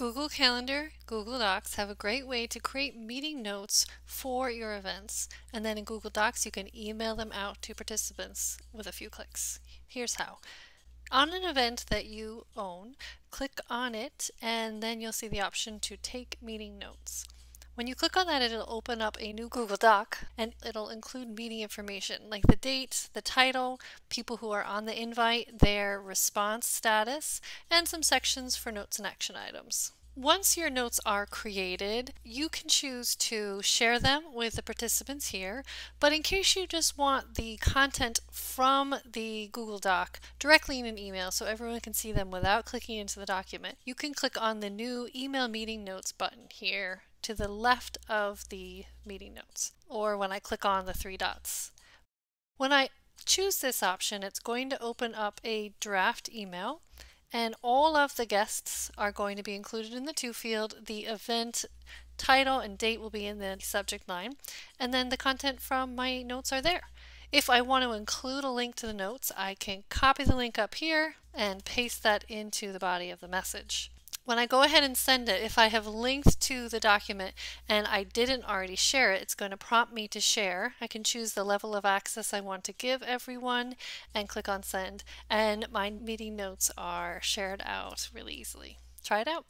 Google Calendar, Google Docs have a great way to create meeting notes for your events. And then in Google Docs, you can email them out to participants with a few clicks. Here's how. On an event that you own, click on it and then you'll see the option to take meeting notes. When you click on that, it'll open up a new Google Doc and it'll include meeting information like the date, the title, people who are on the invite, their response status, and some sections for notes and action items. Once your notes are created, you can choose to share them with the participants here, but in case you just want the content from the Google Doc directly in an email so everyone can see them without clicking into the document, you can click on the new Email Meeting Notes button here to the left of the meeting notes, or when I click on the three dots. When I choose this option, it's going to open up a draft email, and all of the guests are going to be included in the to field. The event title and date will be in the subject line, and then the content from my notes are there. If I want to include a link to the notes, I can copy the link up here and paste that into the body of the message. When I go ahead and send it, if I have linked to the document and I didn't already share it, it's going to prompt me to share. I can choose the level of access I want to give everyone and click on send, and my meeting notes are shared out really easily. Try it out.